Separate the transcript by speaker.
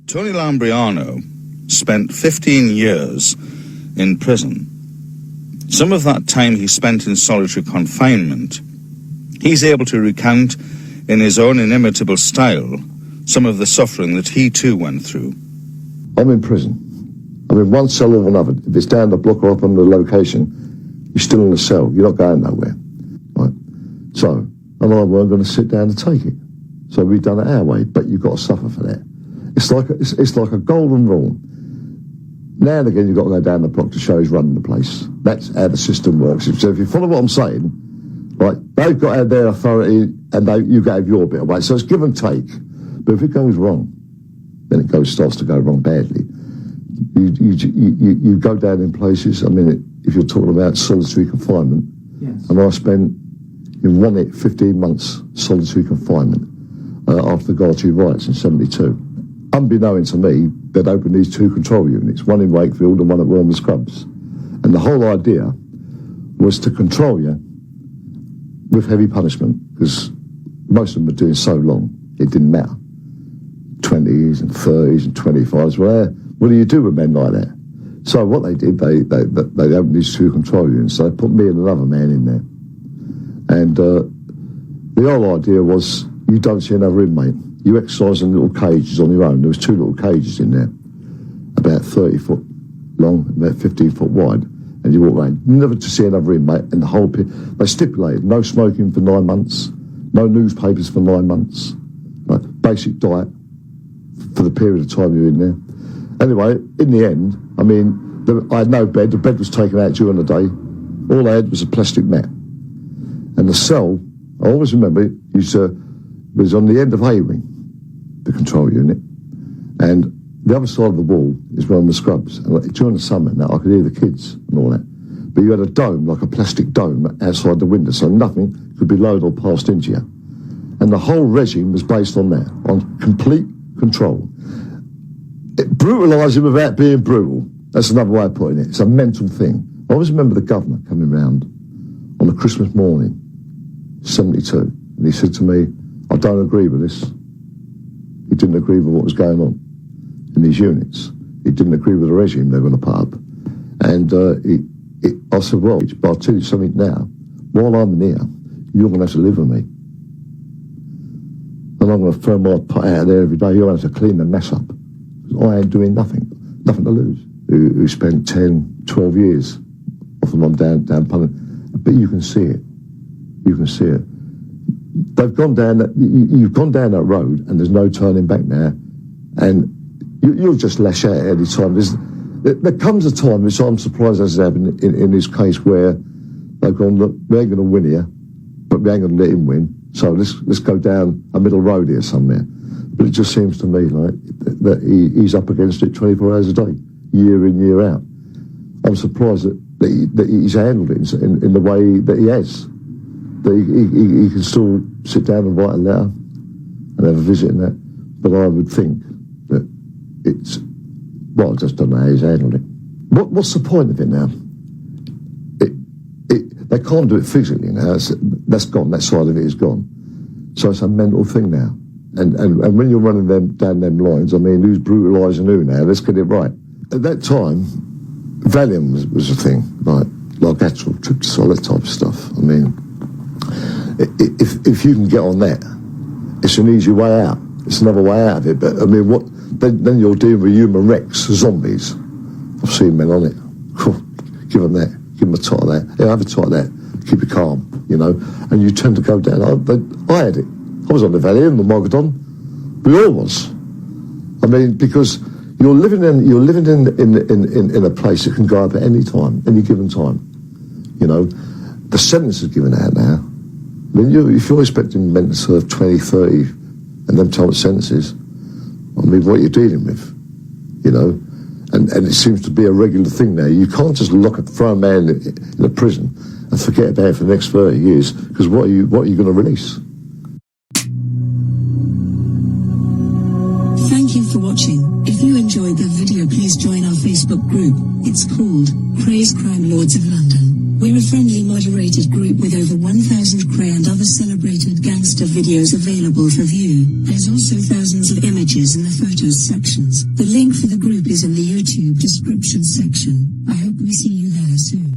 Speaker 1: Tony Lambrianou spent 15 years in prison. Some of that time he spent in solitary confinement. He's able to recount in his own inimitable style some of the suffering that he too went through.
Speaker 2: I'm in prison. I'm in one cell or another. If it's down the block or up on the location, you're still in the cell. You're not going nowhere. Right? So, and I weren't going to sit down and take it. So we've done it our way, but you've got to suffer for that. It's like a golden rule. Now and again, you've got to go down the block to show he's running the place. That's how the system works. So if you follow what I'm saying, right, they've got to have their authority and you gave your bit away. So it's give and take. But if it goes wrong, then it starts to go wrong badly. You go down in places. I mean, if you're talking about solitary confinement, yes. And I spent in 15 months solitary confinement after the Gartree riots in '72. Unbeknownst to me, they'd opened these two control units, one in Wakefield and one at Wilmer Scrubs. And the whole idea was to control you with heavy punishment, because most of them were doing so long, it didn't matter. 20s and 30s and 25s. Well, what do you do with men like that? So what they did, they opened these two control units. So they put me and another man in there. And the whole idea was you don't see another inmate. You exercise in little cages on your own. There was two little cages in there, about 30 foot long, about 15 foot wide. And you walk around, never to see another inmate. And the whole they stipulated no smoking for 9 months, no newspapers for 9 months, right? Basic diet for the period of time you're in there. Anyway, in the end, I mean, I had no bed. The bed was taken out during the day. All I had was a plastic mat. And the cell, I always remember, it was on the end of A-wing, the control unit. And the other side of the wall is one of the scrubs. And during the summer now, I could hear the kids and all that. But you had a dome, like a plastic dome, outside the window, so nothing could be lowered or passed into you. And the whole regime was based on that, on complete control. Brutalising without being brutal. That's another way of putting it. It's a mental thing. I always remember the governor coming round on a Christmas morning, '72, and he said to me, I don't agree with this. He didn't agree with what was going on in these units. He didn't agree with the regime they were going to put up. And I said, well, but I'll tell you something now. While I'm in here, you're going to have to live with me. And I'm going to throw my pot out of there every day. You're going to have to clean the mess up. I ain't doing nothing to lose. Who spent 10, 12 years off and on down Pullen. But you can see it. You can see it. They've gone down that, you've gone down that road and there's no turning back now. And you'll just lash out at any time. There comes a time, which I'm surprised as happened in this case, where they've gone, look, we ain't going to win here, but we ain't going to let him win. So let's go down a middle road here somewhere. But it just seems to me like that he's up against it 24 hours a day, year in, year out. I'm surprised that he's handled it in the way that he has. That he can still sit down and write a letter and have a visit and that. But I would think that it's, well, I just don't know how he's handled it. What's the point of it now? They can't do it physically now. That's gone. That side of it is gone. So it's a mental thing now. And when you're running down them lines, I mean, who's brutalising who now? Let's get it right. At that time, Valium was a thing, like actual trips, all that type of stuff. I mean, if you can get on that, it's an easy way out. It's another way out of it. But I mean, then you're dealing with human wrecks, zombies. I've seen men on it. Give them that. Give them a tot of that. Yeah, have a tot of that. Keep it calm, you know. And you tend to go down. I had it. I was on the Valley, the Mogadon. We all was. I mean, because you're living in a place that can go up at any time, any given time. You know, the sentence is given out now. I mean, if you're expecting men to serve 20, 30, and them type of sentences, I mean, what are you dealing with? You know, and it seems to be a regular thing now. You can't just throw a man in a prison and forget about it for the next 30 years, because what are you going to release?
Speaker 3: Thank you for watching. If you enjoyed the video, please join our Facebook group. It's called Krays Crime Lords of London. We're a friendly, moderated group with over 1,000 Kray and other celebrated gangsters list of videos available for view. There's also thousands of images in the photos sections. The link for the group is in the YouTube description section. I hope we see you there soon.